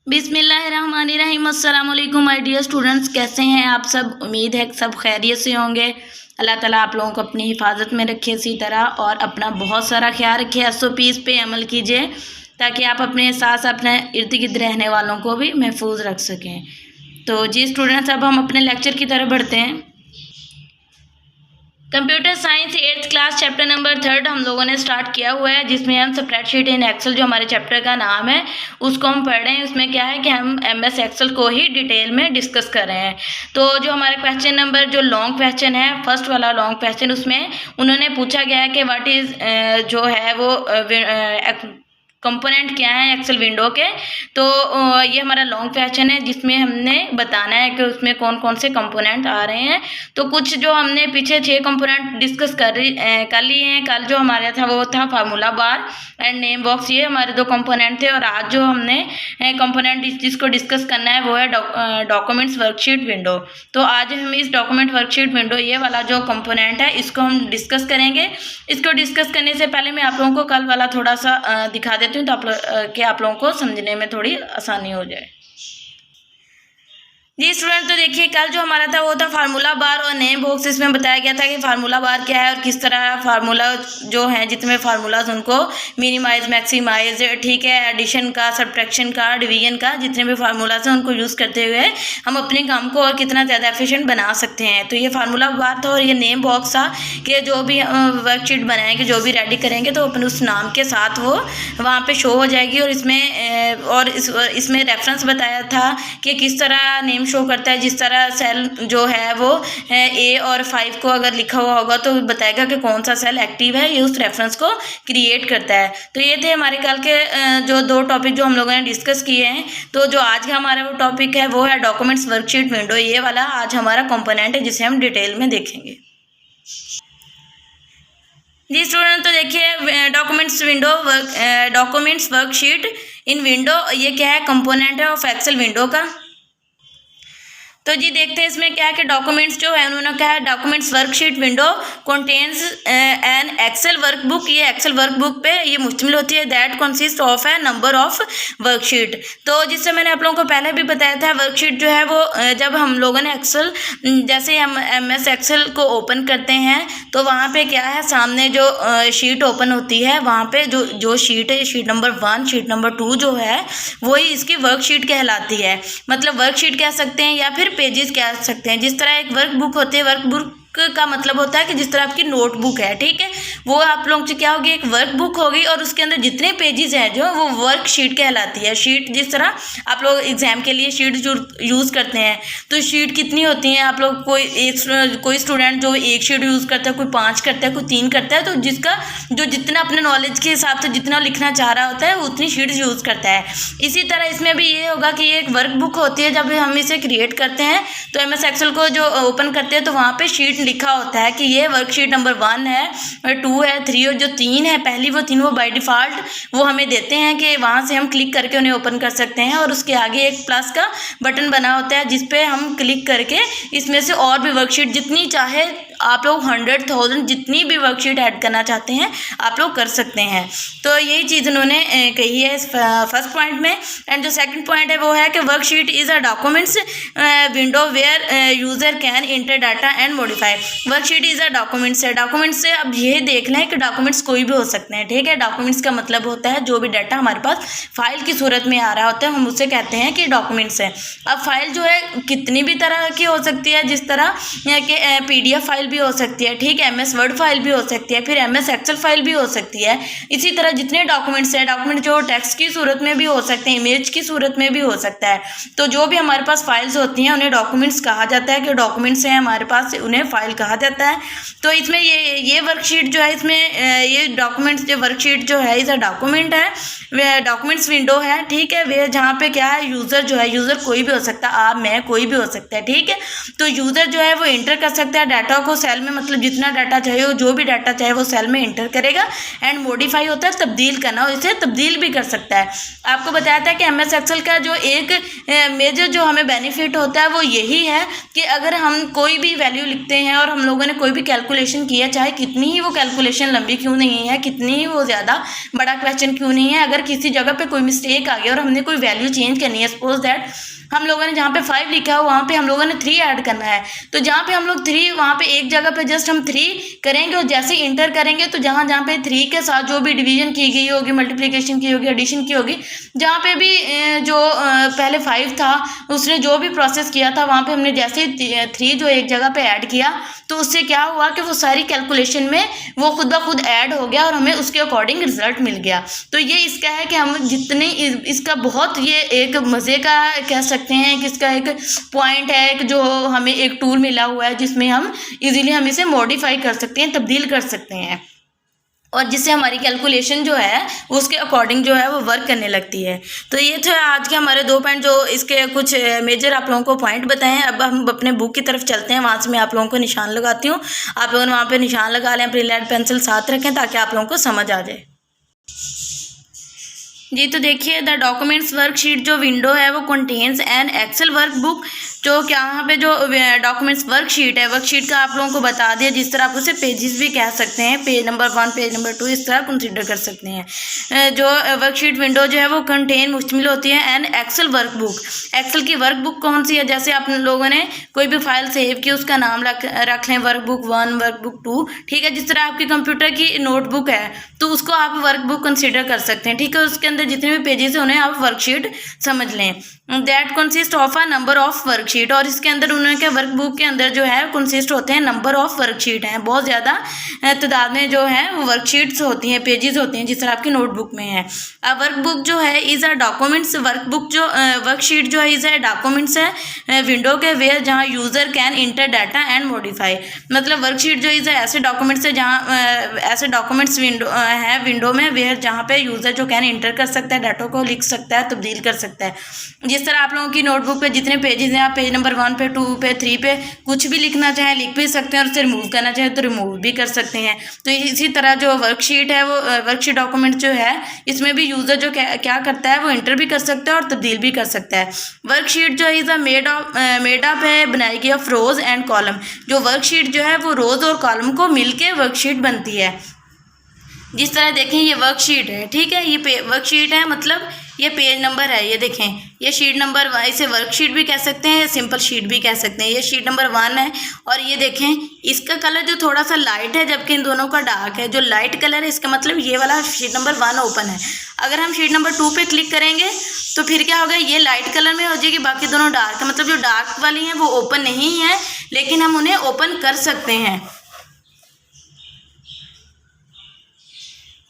बिस्मिल्लाहिर्रहमानिर्रहीम। अस्सलाम वालेकुम माय डियर स्टूडेंट्स, कैसे हैं आप सब। उम्मीद है कि सब खैरियत से होंगे। अल्लाह ताला आप लोगों को अपनी हिफाजत में रखे इसी तरह, और अपना बहुत सारा ख्याल रखे। SOPs पे अमल कीजिए ताकि आप अपने साथ अपने इर्द गिर्द रहने वालों को भी महफूज रख सकें। तो जी स्टूडेंट्स, अब हम अपने लेक्चर की तरफ बढ़ते हैं। Computer science 8th class chapter number 3 हम लोगों ने स्टार्ट किया हुआ है, जिसमें हम स्प्रेडशीट इन एक्सेल जो हमारे चैप्टर का नाम है उसको हम पढ़ रहे हैं। उसमें क्या है कि हम MS एक्सेल को ही डिटेल में डिस्कस कर रहे हैं। तो जो हमारे क्वेश्चन नंबर जो लॉन्ग क्वेश्चन है, फर्स्ट वाला लॉन्ग क्वेश्चन, उसमें उन्होंने पूछा गया है कि व्हाट इज़ जो है वो कंपोनेंट क्या है एक्सेल विंडो के। तो ये हमारा लॉन्ग क्वेश्चन है जिसमें हमने बताना है कि उसमें कौन कौन से कंपोनेंट आ रहे हैं। तो कुछ जो हमने पीछे 6 कंपोनेंट डिस्कस कर लिए हैं। कल जो हमारा था वो था formula bar and name box, ये हमारे 2 कंपोनेंट थे। और आज जो हमने कंपोनेंट जिसको डिस्कस करना है वो है डॉक्यूमेंट्स वर्कशीट विंडो। तो आज हम इस डॉक्यूमेंट वर्कशीट विंडो, ये वाला जो कंपोनेंट है, इसको हम डिस्कस करेंगे। इसको डिस्कस करने से पहले मैं आप लोगों को कल वाला थोड़ा सा दिखा देती हूँ, तो आप लोगों को समझने में थोड़ी आसानी हो जाए। जी स्टूडेंट, तो देखिए कल जो हमारा था वो था फार्मूला बार और नेम बॉक्स। इसमें बताया गया था कि फार्मूला बार क्या है और किस तरह फार्मूला जो हैं जितने फार्मूलाज उनको मिनिमाइज, मैक्सिमाइज, ठीक है, एडिशन का, सब्ट्रैक्शन का, डिवीजन का, जितने भी फार्मूलाज हैं उनको यूज़ करते हुए हम अपने काम को और कितना ज़्यादा एफिशिएंट बना सकते हैं। तो ये फार्मूला बार था और ये नेम बॉक्स था कि जो भी वर्कशीट बनाएंगे, जो भी रेडी करेंगे, तो अपन उस नाम के साथ वो वहाँ पे शो हो जाएगी। और इसमें रेफरेंस बताया था कि किस तरह नेम शो करता है। जिस तरह सेल जो है वो A और 5 को अगर लिखा हुआ होगा तो बताएगा कि कौन सा सेल एक्टिव है, ये उस रेफरेंस को क्रिएट करता है। तो ये थे हमारे कल के जो 2 टॉपिक जो हम लोगों ने डिस्कस किए हैं। तो जो आज का हमारा वो टॉपिक है वो है डॉक्यूमेंट्स वर्कशीट विंडो। ये वाला आज हमारा कंपोनेंट है जिसे हम डिटेल में देखेंगे। जी स्टूडेंट, तो देखिए डॉक्यूमेंट्स वर्कशीट इन विंडो, ये क्या है, कंपोनेंट है ऑफ एक्सेल विंडो का। तो जी देखते हैं इसमें क्या है कि डॉक्यूमेंट्स जो है उन्होंने कहा है documents worksheet window contains an Excel workbook. ये एक्सेल वर्कबुक पे ये मुश्तमिल होती है, that consist of a number of worksheet. तो जिससे मैंने आप लोगों को पहले भी बताया था, वर्कशीट जो है वो जब हम लोगों ने एक्सेल, जैसे हम MS एक्सेल को ओपन करते हैं तो वहाँ पे क्या है, सामने जो शीट ओपन होती है वहाँ पे जो शीट है, शीट नंबर 1, शीट नंबर 2 जो है वही इसकी वर्कशीट कहलाती है। मतलब वर्कशीट कह सकते हैं या फिर पेजेस कह सकते हैं। जिस तरह एक वर्क बुक होती है, वर्क बुक का मतलब होता है कि जिस तरह आपकी नोटबुक है, ठीक है, वो आप लोगों से क्या होगी, एक वर्क बुक होगी और उसके अंदर जितने पेजेस हैं जो वो वर्कशीट कहलाती है। शीट, जिस तरह आप लोग एग्जाम के लिए शीट जो यूज़ करते हैं, तो शीट कितनी होती हैं, आप लोग कोई स्टूडेंट जो 1 शीट यूज़ करता है, कोई 5 करता है, कोई 3 करता है। तो जिसका जो जितना अपने नॉलेज के हिसाब से जितना लिखना चाह रहा होता है वो उतनी शीट यूज़ करता है। इसी तरह इसमें भी ये होगा कि ये एक वर्क बुक होती है। जब हम इसे क्रिएट करते हैं तो MS एक्सेल को जो ओपन करते हैं तो वहाँ पे शीट लिखा होता है कि ये वर्कशीट नंबर 1 है, 2 है, 3, और जो 3 है पहली, वो 3 वो बाय डिफ़ॉल्ट वो हमें देते हैं कि वहाँ से हम क्लिक करके उन्हें ओपन कर सकते हैं। और उसके आगे एक प्लस का बटन बना होता है जिस पे हम क्लिक करके इसमें से और भी वर्कशीट जितनी चाहे आप लोग 100,000 जितनी भी वर्कशीट ऐड करना चाहते हैं आप लोग कर सकते हैं। तो यही चीज़ उन्होंने कही है इस फर्स्ट पॉइंट में। एंड जो सेकंड पॉइंट है वो है कि worksheet is a documents window where user can enter data and modify. Worksheet is a documents है। डॉक्यूमेंट्स से अब ये देख लें कि डॉक्यूमेंट्स कोई भी हो सकते हैं, ठीक है। डॉक्यूमेंट्स का मतलब होता है जो भी डाटा हमारे पास फाइल की सूरत में आ रहा होता है, हम उसे कहते हैं कि डॉक्यूमेंट्स है। अब फाइल जो है कितनी भी तरह की हो सकती है, जिस तरह कि PDF फाइल भी हो सकती है, ठीक है, MS वर्ड फाइल भी हो सकती है, फिर MS एक्सेल फाइल भी हो सकती है। इसी तरह जितने डॉक्यूमेंट्स हैं, डॉक्यूमेंट जो टेक्स्ट की सूरत में भी हो सकते हैं, इमेज की सूरत में भी हो सकता है। तो जो भी हमारे पास फाइल्स होती हैं उन्हें डॉक्यूमेंट्स कहा जाता है कि डॉक्यूमेंट्स हैं हमारे पास, उन्हें फाइल कहा जाता है। तो इसमें ये वर्कशीट जो है, इसमें ये डॉक्यूमेंट्स जो वर्कशीट जो है इसे डॉक्यूमेंट है, वे डॉक्यूमेंट्स विंडो है, ठीक है। वे जहाँ पे क्या है, यूज़र जो है, यूज़र कोई भी हो सकता है, आप, मैं, कोई भी हो सकता है, ठीक है। तो यूज़र जो है वो इंटर कर सकता है डाटा को सेल में मतलब जितना डाटा चाहिए, जो भी डाटा चाहे वो सेल में इंटर करेगा। एंड मॉडिफाई होता है तब्दील करना, और इसे तब्दील भी कर सकता है। आपको बताया था कि MS एक्सेल का जो एक मेजर जो हमें बेनिफिट होता है वो यही है कि अगर हम कोई भी वैल्यू लिखते हैं और हम लोगों ने कोई भी कैलकुलेशन किया, चाहे कितनी ही वो कैलकुलेशन लंबी क्यों नहीं है, कितनी ही वो ज़्यादा बड़ा क्वेश्चन क्यों नहीं है, अगर किसी जगह पे कोई मिस्टेक आ गया और हमने कोई वैल्यू चेंज करनी है, सपोज दैट हम लोगों ने जहाँ पे 5 लिखा है वहाँ पे हम लोगों ने 3 ऐड करना है, तो जहाँ पे हम लोग 3 वहाँ पे एक जगह पे जस्ट हम 3 करेंगे और जैसे इंटर करेंगे तो जहाँ जहाँ पे 3 के साथ जो भी डिवीजन की गई होगी, मल्टीप्लिकेशन की होगी, एडिशन की होगी, जहाँ पे भी जो पहले 5 था उसने जो भी प्रोसेस किया था वहाँ पे हमने जैसे 3 जो एक जगह पे ऐड किया तो उससे क्या हुआ कि वो सारी कैलकुलेशन में वो खुद ब खुद ऐड हो गया और हमें उसके अकॉर्डिंग रिजल्ट मिल गया। तो ये इसका है कि हम जितने इसका बहुत ये एक मज़े का कह सकते हैं कि इसका एक पॉइंट है कि जो हमें एक टूल मिला हुआ है जिसमें हम इजीली हम इसे मॉडिफाई कर सकते हैं, तब्दील कर सकते हैं, और जिससे हमारी कैलकुलेशन जो है उसके अकॉर्डिंग जो है वो वर्क करने लगती है। तो ये थे आज के हमारे 2 पॉइंट, जो इसके कुछ मेजर आप लोगों को पॉइंट बताए हैं। अब हम अपने बुक की तरफ चलते हैं, वहाँ से मैं आप लोगों को निशान लगाती हूँ, आप लोगों ने वहाँ पे निशान लगा लें, अपनी लेड पेंसिल साथ रखें ताकि आप लोगों को समझ आ जाए। जी तो देखिए, द डॉक्यूमेंट्स वर्कशीट जो विंडो है वो कंटेन्स एन एक्सेल वर्कबुक, जो क्या यहाँ पे जो डॉक्यूमेंट्स वर्कशीट है, वर्कशीट का आप लोगों को बता दिया, जिस तरह आप उसे पेजेस भी कह सकते हैं, पेज नंबर 1, पेज नंबर 2 इस तरह कंसिडर कर सकते हैं। जो वर्कशीट विंडो जो है वो कंटेन मुश्तमिल होती है एन एक्सेल वर्कबुक। एक्सेल की वर्कबुक कौन सी है, जैसे आप लोगों ने कोई भी फाइल सेव की उसका नाम रख लें, वर्कबुक 1, वर्कबुक 2, ठीक है। जिस तरह आपकी कंप्यूटर की नोटबुक है तो उसको आप वर्कबुक कंसिडर कर सकते हैं, ठीक है। उसके अंदर जितने भी पेजेस हैं उन्हें आप वर्कशीट समझ लें। That consist of a number of worksheet, और इसके अंदर उन्होंने क्या वर्कबुक के अंदर जो है कंसिस्ट होते हैं नंबर ऑफ वर्कशीट हैं, बहुत ज़्यादा तादाद में जो है वो वर्कशीट्स होती हैं, पेजेस होते हैं, जिस तरह आपकी नोटबुक में है। वर्कबुक जो है इज़ अ डॉक्यूमेंट्स, वर्कबुक जो वर्कशीट जो है इज़ अ डॉक्यूमेंट्स है विंडो के वेयर जहाँ user can enter data and modify. मतलब वर्कशीट जो इज़ ऐसे डॉक्यूमेंट्स है जहाँ ऐसे डॉक्यूमेंट्स है विंडो में वेयर जहाँ पे यूज़र जो कैन इंटर कर सकता है, डाटा को लिख सकता है, तब्दील कर सकता है। जिस तरह आप लोगों की नोटबुक पे जितने पेजेस हैं, आप पेज नंबर 1 पे, 2 पे, 3 पे कुछ भी लिखना चाहें लिख भी सकते हैं, और उसे रिमूव करना चाहें तो रिमूव भी कर सकते हैं। तो इसी तरह जो वर्कशीट है वो वर्कशीट डॉक्यूमेंट जो है इसमें भी यूज़र जो क्या करता है वो इंटर भी कर सकता है और तब्दील भी कर सकता है। वर्कशीट जो इज़ अ मेड अप है, बनाई गई ऑफ रोज एंड कॉलम। जो वर्कशीट जो है वो रोज़ और कॉलम को मिल के वर्कशीट बनती है। जिस तरह देखें ये वर्कशीट है, ठीक है, ये वर्कशीट है, मतलब ये पेज नंबर है, ये देखें ये शीट नंबर, इसे वर्कशीट भी कह सकते हैं, सिंपल शीट भी कह सकते हैं। ये शीट नंबर 1 है, और ये देखें इसका कलर जो थोड़ा सा लाइट है जबकि इन दोनों का डार्क है। जो लाइट कलर है इसका मतलब ये वाला शीट नंबर 1 ओपन है। अगर हम शीट नंबर 2 पे क्लिक करेंगे तो फिर क्या होगा, ये लाइट कलर में हो जाएगी, बाकी दोनों डार्क है। मतलब जो डार्क वाली हैं वो ओपन नहीं है, लेकिन हम उन्हें ओपन कर सकते हैं,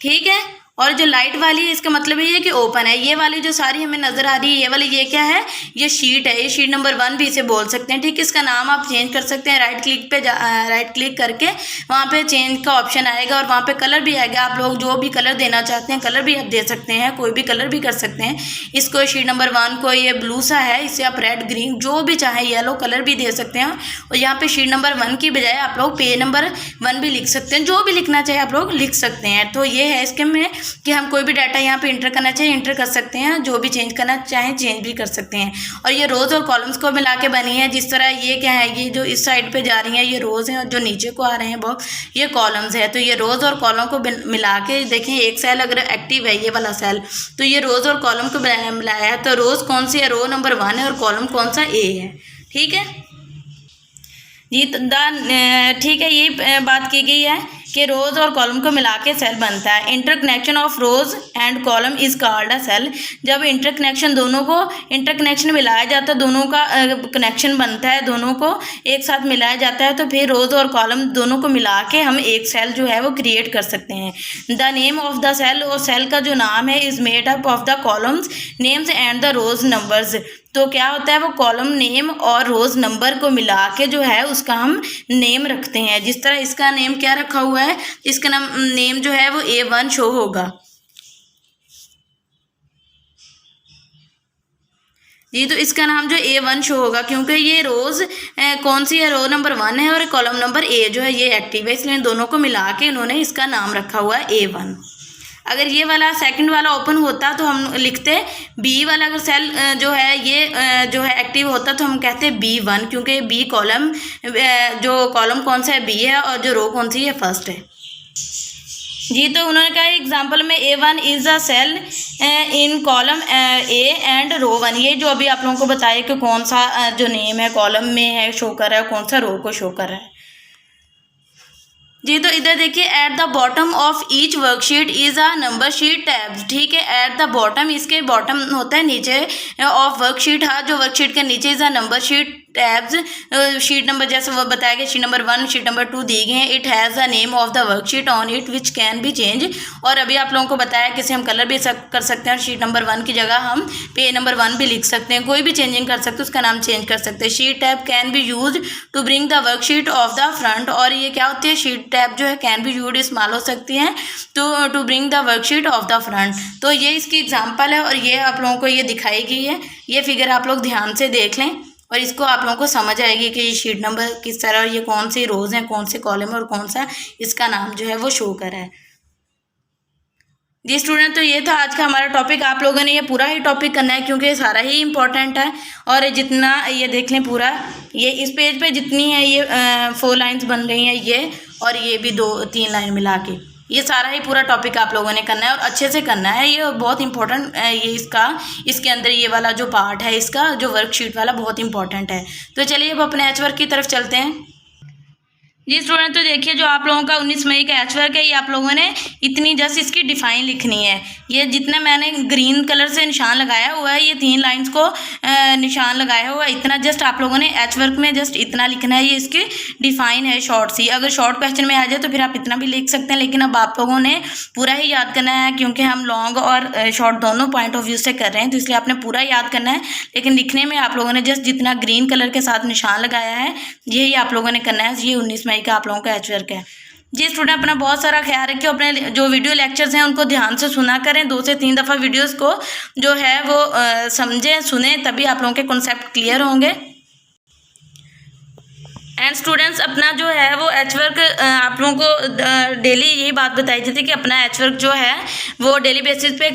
ठीक है। और जो लाइट वाली है इसका मतलब ये है कि ओपन है। ये वाली जो सारी हमें नज़र आ रही है, ये वाली ये क्या है, ये शीट है, ये शीट नंबर 1 भी इसे बोल सकते हैं, ठीक है। इसका नाम आप चेंज कर सकते हैं, राइट क्लिक पे राइट क्लिक करके वहाँ पे चेंज का ऑप्शन आएगा और वहाँ पे कलर भी आएगा। आप लोग जो भी कलर देना चाहते हैं कलर भी आप दे सकते हैं, कोई भी कलर भी कर सकते हैं। इसको शीट नंबर 1 को ये ब्लू सा है, इसे आप रेड, ग्रीन जो भी चाहें, येलो कलर भी दे सकते हैं। और यहाँ पे शीट नंबर 1 की बजाय आप लोग पेज नंबर 1 भी लिख सकते हैं, जो भी लिखना चाहे आप लोग लिख सकते हैं। तो ये है इसके में कि हम कोई भी डाटा यहाँ पे इंटर करना चाहे इंटर कर सकते हैं, जो भी चेंज करना चाहें चेंज भी कर सकते हैं। और ये रोज़ और कॉलम्स को मिला के बनी है। जिस तरह ये क्या है, ये जो इस साइड पे जा रही हैं ये रोज़ हैं, और जो नीचे को आ रहे हैं बॉक्स ये कॉलम्स है। तो ये रोज़ और कॉलम को मिला के देखें, एक सेल अगर एक्टिव है ये वाला सेल, तो ये रोज़ और कॉलम को मिलाया है। तो रोज़ कौन सी है, रो नंबर 1 है, और कॉलम कौन सा, ए है, ठीक है जी। ठीक है, ये बात की गई है कि रोज़ और कॉलम को मिला के सेल बनता है। Interconnection of rows and column is called a cell. जब इंटरकनेक्शन दोनों को इंटरकनेक्शन मिलाया जाता है, दोनों का कनेक्शन बनता है, दोनों को एक साथ मिलाया जाता है, तो फिर रोज़ और कॉलम दोनों को मिला के हम एक सेल जो है वो क्रिएट कर सकते हैं। The name of the cell, और सेल का जो नाम है, is made up of the columns names and the rows numbers. तो क्या होता है, वो कॉलम नेम और रोज़ नंबर को मिला के जो है उसका हम नेम रखते हैं। जिस तरह इसका नेम क्या रखा हुआ है, इसका नेम जो है वो A1 शो होगा। जी, तो इसका नाम जो A1 शो होगा, क्योंकि ये रोज़ कौन सी है, रो नंबर 1 है और कॉलम नंबर A जो है ये एक्टिव है, इसलिए इन दोनों को मिला के इन्होंने इसका नाम रखा हुआ है A1। अगर ये वाला सेकंड वाला ओपन होता तो हम लिखते B वाला, अगर सेल जो है ये जो है एक्टिव होता तो हम कहते B1, क्योंकि B कॉलम जो कॉलम कौन सा है B है और जो रो कौन सी है फर्स्ट है। जी, तो उन्होंने कहा एग्जाम्पल में A1 is a cell in column A and row 1। ये जो अभी आप लोगों को बताया कि कौन सा जो नेम है कॉलम में है शो कर रहा है, कौन सा रो को शो कर रहा है। जी, तो इधर देखिए at the bottom of each worksheet is a number sheet tabs. ठीक है, एट द बॉटम, इसके बॉटम होता है नीचे ऑफ वर्कशीट, हाँ जो वर्कशीट के नीचे is a number sheet tabs. Sheet number जैसे वो बताया गया, शीट नंबर 1 शीट नंबर 2 दी गए हैं। It has the name of the worksheet on it which can be change. और अभी आप लोगों को बताया कि इसे हम कलर भी कर सकते हैं और शीट नंबर 1 की जगह हम पेज नंबर 1 भी लिख सकते हैं, कोई भी चेंजिंग कर सकते हैं, उसका नाम चेंज कर सकते हैं। Sheet tab can be use to bring the worksheet of the front. और ये क्या होती है, शीट टैब जो है कैन बी यूज इस्तेमाल हो सकती है to bring the worksheet of the front. तो ये इसकी एग्जाम्पल है और ये आप लोगों को ये दिखाई गई है। ये फिगर आप लोग ध्यान से देख लें और इसको आप लोगों को समझ आएगी कि ये शीट नंबर किस तरह, ये कौन सी रोज़ हैं, कौन से कॉलम और कौन सा इसका नाम जो है वो शो कर रहा है। जी स्टूडेंट, तो ये था आज का हमारा टॉपिक। आप लोगों ने ये पूरा ही टॉपिक करना है क्योंकि ये सारा ही इम्पोर्टेंट है। और जितना ये देख लें पूरा, ये इस पेज पे जितनी है ये 4 लाइन्स बन गई हैं ये, और ये भी 2-3 लाइन मिला के, ये सारा ही पूरा टॉपिक आप लोगों ने करना है और अच्छे से करना है। ये बहुत इंपॉर्टेंट ये इसके अंदर ये वाला जो पार्ट है इसका जो वर्कशीट वाला बहुत इंपॉर्टेंट है। तो चलिए अब अपने एच वर्क की तरफ चलते हैं। जी स्टूडेंट, तो देखिए जो आप लोगों का 19 मई का एच वर्क है, ये आप लोगों ने इतनी जस्ट इसकी डिफ़ाइन लिखनी है। ये जितना मैंने ग्रीन कलर से निशान लगाया हुआ है, ये 3 लाइंस को निशान लगाया हुआ है, इतना जस्ट आप लोगों ने एच वर्क में जस्ट इतना लिखना है। ये इसकी डिफ़ाइन है शॉर्ट सी। अगर शॉर्ट क्वेश्चन में आ जाए तो फिर आप इतना भी लिख सकते हैं, लेकिन अब आप लोगों ने पूरा ही याद करना है क्योंकि हम लॉन्ग और शॉर्ट दोनों पॉइंट ऑफ व्यू से कर रहे हैं, तो इसलिए आपने पूरा याद करना है। लेकिन लिखने में आप लोगों ने जस्ट जितना ग्रीन कलर के साथ निशान लगाया है यही आप लोगों ने करना है। ये 19 मई का आप लोगों का एच वर्क है। जी स्टूडेंट, अपना बहुत सारा ख्याल रखिए। अपने जो वीडियो लेक्चर्स हैं उनको ध्यान से सुना करें, 2 से 3 दफ़ा वीडियोस को जो है वो समझें, सुने, तभी आप लोगों के कॉन्सेप्ट क्लियर होंगे। एंड स्टूडेंट्स, अपना जो है वो एच वर्क आप लोगों को डेली यही बात बताई जाती है कि अपना एच वर्क जो है वो डेली बेसिस पे